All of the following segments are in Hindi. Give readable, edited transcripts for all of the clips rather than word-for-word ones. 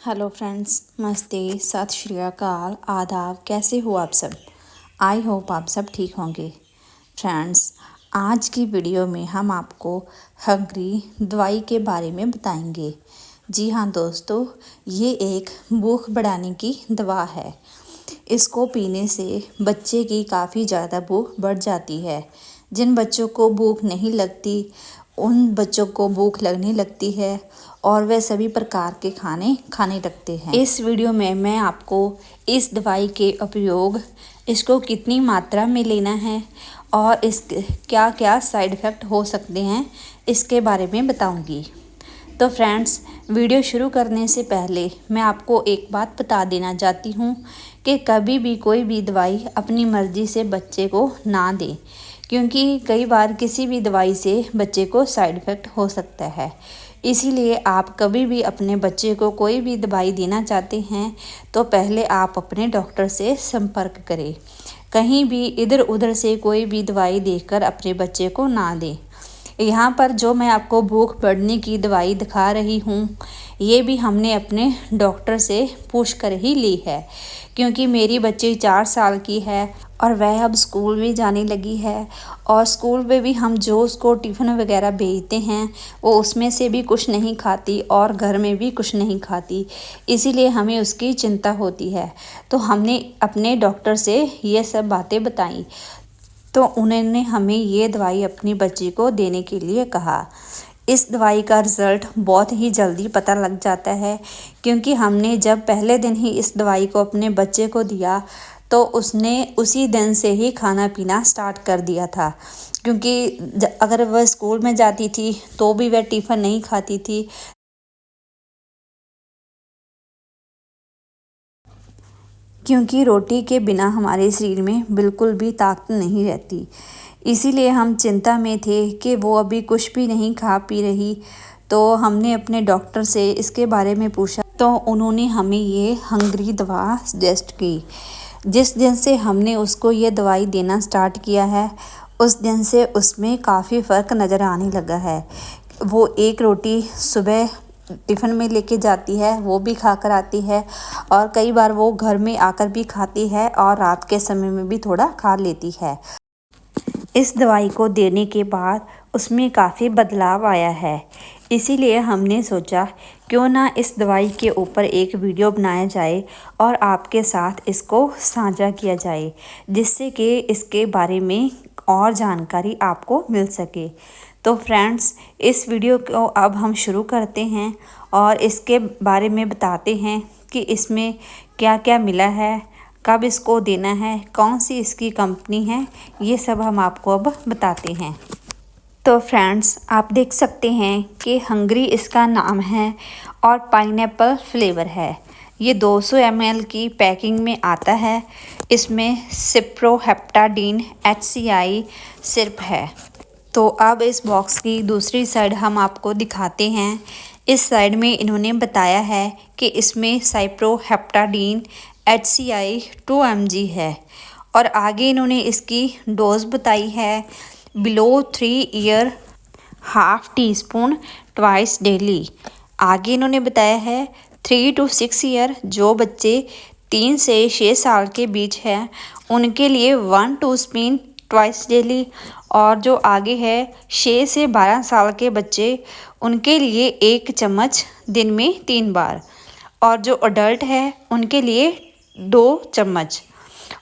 हेलो फ्रेंड्स, नमस्ते, सत श्री अकाल, आदाब। कैसे हो आप सब? आई होप आप सब ठीक होंगे। फ्रेंड्स, आज की वीडियो में हम आपको हंगरी दवाई के बारे में बताएंगे। जी हाँ दोस्तों, ये एक भूख बढ़ाने की दवा है। इसको पीने से बच्चे की काफ़ी ज़्यादा भूख बढ़ जाती है। जिन बच्चों को भूख नहीं लगती उन बच्चों को भूख लगने लगती है और वे सभी प्रकार के खाने खाने लगते हैं। इस वीडियो में मैं आपको इस दवाई के उपयोग, इसको कितनी मात्रा में लेना है और इस क्या क्या साइड इफ़ेक्ट हो सकते हैं इसके बारे में बताऊंगी। तो फ्रेंड्स, वीडियो शुरू करने से पहले मैं आपको एक बात बता देना चाहती हूँ कि कभी भी कोई भी दवाई अपनी मर्ज़ी से बच्चे को ना दें, क्योंकि कई बार किसी भी दवाई से बच्चे को साइड इफ़ेक्ट हो सकता है। इसीलिए आप कभी भी अपने बच्चे को कोई भी दवाई देना चाहते हैं तो पहले आप अपने डॉक्टर से संपर्क करें। कहीं भी इधर उधर से कोई भी दवाई देकर अपने बच्चे को ना दें। यहाँ पर जो मैं आपको भूख बढ़ने की दवाई दिखा रही हूँ, ये भी हमने अपने डॉक्टर से पूछ कर ही ली है, क्योंकि मेरी बच्ची 4 साल की है और वह अब स्कूल भी जाने लगी है। और स्कूल में भी हम जो उसको टिफ़िन वगैरह भेजते हैं वो उसमें से भी कुछ नहीं खाती और घर में भी कुछ नहीं खाती, इसीलिए हमें उसकी चिंता होती है। तो हमने अपने डॉक्टर से ये सब बातें बताई, तो उन्होंने हमें ये दवाई अपनी बच्ची को देने के लिए कहा। इस दवाई का रिज़ल्ट बहुत ही जल्दी पता लग जाता है, क्योंकि हमने जब पहले दिन ही इस दवाई को अपने बच्चे को दिया तो उसने उसी दिन से ही खाना पीना स्टार्ट कर दिया था। क्योंकि अगर वह स्कूल में जाती थी तो भी वह टिफ़िन नहीं खाती थी, क्योंकि रोटी के बिना हमारे शरीर में बिल्कुल भी ताकत नहीं रहती। इसीलिए हम चिंता में थे कि वो अभी कुछ भी नहीं खा पी रही। तो हमने अपने डॉक्टर से इसके बारे में पूछा, तो उन्होंने हमें ये हंगरी दवा सजेस्ट की। जिस दिन से हमने उसको ये दवाई देना स्टार्ट किया है, उस दिन से उसमें काफ़ी फ़र्क नज़र आने लगा है। वो एक रोटी सुबह टिफ़िन में लेके जाती है, वो भी खा कर आती है, और कई बार वो घर में आकर भी खाती है और रात के समय में भी थोड़ा खा लेती है। इस दवाई को देने के बाद उसमें काफ़ी बदलाव आया है। इसीलिए हमने सोचा क्यों ना इस दवाई के ऊपर एक वीडियो बनाया जाए और आपके साथ इसको साझा किया जाए, जिससे कि इसके बारे में और जानकारी आपको मिल सके। तो फ्रेंड्स, इस वीडियो को अब हम शुरू करते हैं और इसके बारे में बताते हैं कि इसमें क्या क्या मिला है, कब इसको देना है, कौन सी इसकी कंपनी है, ये सब हम आपको अब बताते हैं। तो फ्रेंड्स, आप देख सकते हैं कि हंगरी इसका नाम है और पाइनएप्पल फ्लेवर है। ये 200 ml की पैकिंग में आता है। इसमें सिप्रोहेप्टाडीन HCI सिरप है। तो अब इस बॉक्स की दूसरी साइड हम आपको दिखाते हैं। इस साइड में इन्होंने बताया है कि इसमें साइप्रोहेप्टाडीन HCI 2 mg है, और आगे इन्होंने इसकी डोज बताई है below 3 year, half tea spoon twice daily. आगे इन्होंने बताया है 3 to 6 ईयर, जो बच्चे 3 से 6 साल के बीच हैं उनके लिए 1 टीस्पून ट्वाइस डेली, और जो आगे है 6 से 12 साल के बच्चे उनके लिए 1 चम्मच दिन में 3 बार, और जो अडल्ट है उनके लिए 2 चम्मच।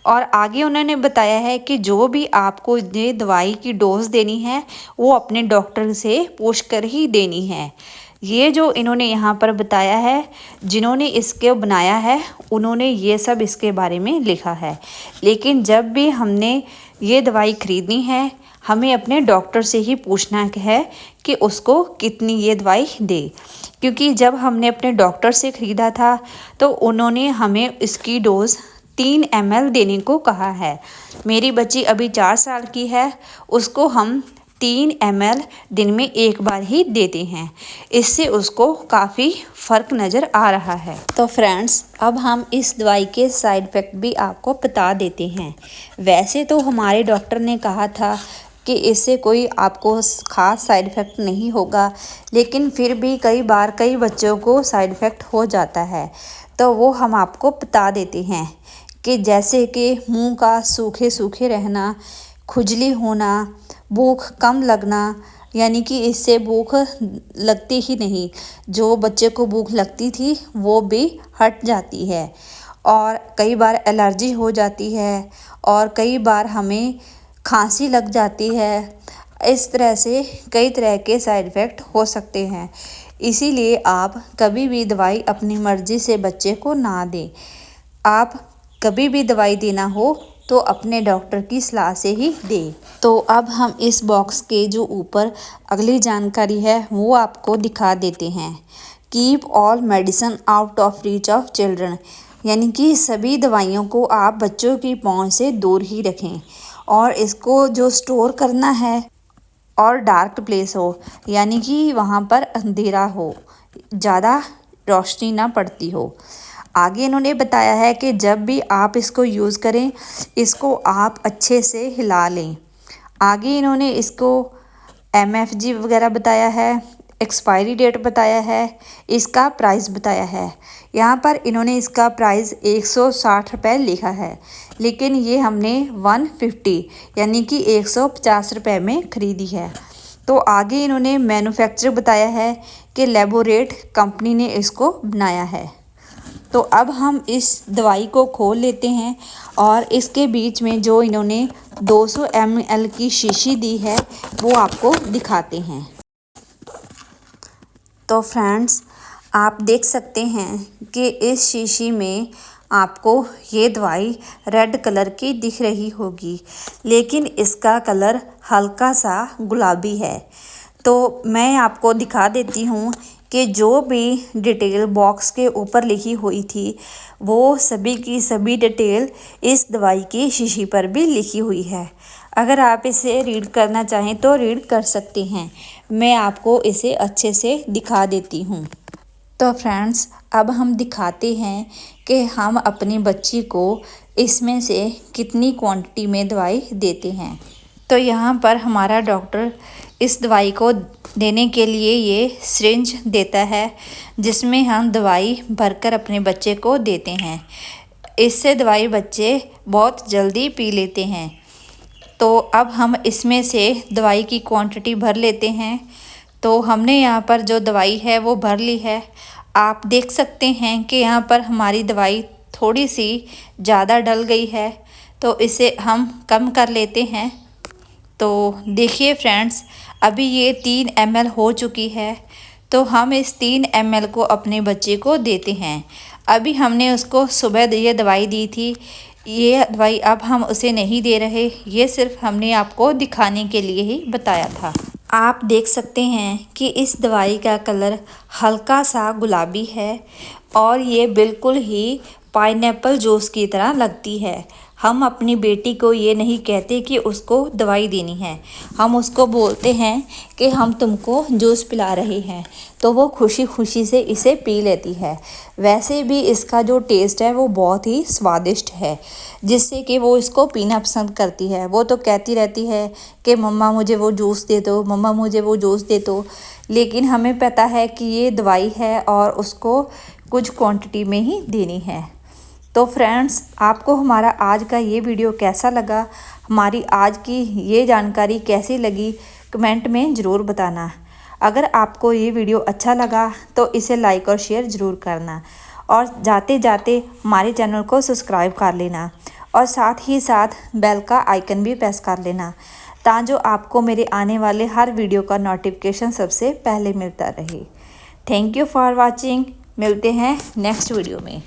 और आगे उन्होंने बताया है कि जो भी आपको ये दवाई की डोज देनी है वो अपने डॉक्टर से पूछ कर ही देनी है। ये जो इन्होंने यहाँ पर बताया है, जिन्होंने इसके बनाया है उन्होंने ये सब इसके बारे में लिखा है। लेकिन जब भी हमने ये दवाई ख़रीदनी है, हमें अपने डॉक्टर से ही पूछना है कि उसको कितनी ये दवाई दे। क्योंकि जब हमने अपने डॉक्टर से ख़रीदा था तो उन्होंने हमें इसकी डोज़ 3 ml देने को कहा है। मेरी बच्ची अभी 4 साल की है, उसको हम 3 ml दिन में 1 बार ही देते हैं। इससे उसको काफ़ी फ़र्क नज़र आ रहा है। तो फ्रेंड्स, अब हम इस दवाई के साइड इफ़ेक्ट भी आपको बता देते हैं। वैसे तो हमारे डॉक्टर ने कहा था कि इससे कोई आपको ख़ास साइड इफ़ेक्ट नहीं होगा, लेकिन फिर भी कई बच्चों को साइड इफ़ेक्ट हो जाता है। तो वो हम आपको बता देते हैं कि जैसे कि मुंह का सूखे सूखे रहना, खुजली होना, भूख कम लगना, यानी कि इससे भूख लगती ही नहीं, जो बच्चे को भूख लगती थी वो भी हट जाती है। और कई बार एलर्जी हो जाती है और कई बार हमें खांसी लग जाती है। इस तरह से कई तरह के साइड इफ़ेक्ट हो सकते हैं। इसीलिए आप कभी भी दवाई अपनी मर्ज़ी से बच्चे को ना दें। आप कभी भी दवाई देना हो तो अपने डॉक्टर की सलाह से ही दें। तो अब हम इस बॉक्स के जो ऊपर अगली जानकारी है वो आपको दिखा देते हैं। Keep all medicine out of reach of children, यानी कि सभी दवाइयों को आप बच्चों की पहुंच से दूर ही रखें और इसको जो स्टोर करना है और डार्क प्लेस हो, यानी कि वहाँ पर अंधेरा हो, ज़्यादा रोशनी ना पड़ती हो। आगे इन्होंने बताया है कि जब भी आप इसको यूज़ करें, इसको आप अच्छे से हिला लें। आगे इन्होंने इसको MFG वगैरह बताया है, एक्सपायरी डेट बताया है, इसका प्राइस बताया है। यहाँ पर इन्होंने इसका प्राइस 160 रुपये लिखा है, लेकिन ये हमने 150 यानी कि 150 रुपये में ख़रीदी है। तो आगे इन्होंने मैन्युफैक्चर बताया है कि लेबोरेट कंपनी ने इसको बनाया है। तो अब हम इस दवाई को खोल लेते हैं और इसके बीच में जो इन्होंने 200 ml की शीशी दी है वो आपको दिखाते हैं। तो फ्रेंड्स, आप देख सकते हैं कि इस शीशी में आपको ये दवाई रेड कलर की दिख रही होगी, लेकिन इसका कलर हल्का सा गुलाबी है। तो मैं आपको दिखा देती हूँ कि जो भी डिटेल बॉक्स के ऊपर लिखी हुई थी वो सभी की सभी डिटेल इस दवाई की शीशी पर भी लिखी हुई है। अगर आप इसे रीड करना चाहें तो रीड कर सकते हैं। मैं आपको इसे अच्छे से दिखा देती हूँ। तो फ्रेंड्स, अब हम दिखाते हैं कि हम अपनी बच्ची को इसमें से कितनी क्वांटिटी में दवाई देते हैं। तो यहाँ पर हमारा डॉक्टर इस दवाई को देने के लिए ये सिरिंज देता है, जिसमें हम दवाई भरकर अपने बच्चे को देते हैं। इससे दवाई बच्चे बहुत जल्दी पी लेते हैं। तो अब हम इसमें से दवाई की क्वांटिटी भर लेते हैं। तो हमने यहाँ पर जो दवाई है वो भर ली है। आप देख सकते हैं कि यहाँ पर हमारी दवाई थोड़ी सी ज़्यादा डल गई है, तो इसे हम कम कर लेते हैं। तो देखिए फ्रेंड्स, अभी ये 3 ml हो चुकी है। तो हम इस 3 ml को अपने बच्चे को देते हैं। अभी हमने उसको सुबह ये दवाई दी थी, ये दवाई अब हम उसे नहीं दे रहे, ये सिर्फ हमने आपको दिखाने के लिए ही बताया था। आप देख सकते हैं कि इस दवाई का कलर हल्का सा गुलाबी है और ये बिल्कुल ही पाइनएप्पल जूस की तरह लगती है। हम अपनी बेटी को ये नहीं कहते कि उसको दवाई देनी है, हम उसको बोलते हैं कि हम तुमको जूस पिला रहे हैं, तो वो खुशी खुशी से इसे पी लेती है। वैसे भी इसका जो टेस्ट है वो बहुत ही स्वादिष्ट है, जिससे कि वो इसको पीना पसंद करती है। वो तो कहती रहती है कि मम्मा मुझे वो जूस दे दो, मम्मा मुझे वो जूस दे दो, लेकिन हमें पता है कि ये दवाई है और उसको कुछ क्वांटिटी में ही देनी है। तो फ्रेंड्स, आपको हमारा आज का ये वीडियो कैसा लगा, हमारी आज की ये जानकारी कैसी लगी, कमेंट में ज़रूर बताना। अगर आपको ये वीडियो अच्छा लगा तो इसे लाइक और शेयर ज़रूर करना और जाते जाते हमारे चैनल को सब्सक्राइब कर लेना और साथ ही साथ बेल का आइकन भी प्रेस कर लेना, ताकि आपको मेरे आने वाले हर वीडियो का नोटिफिकेशन सबसे पहले मिलता रहे। Thank you for watching. मिलते हैं नेक्स्ट वीडियो में।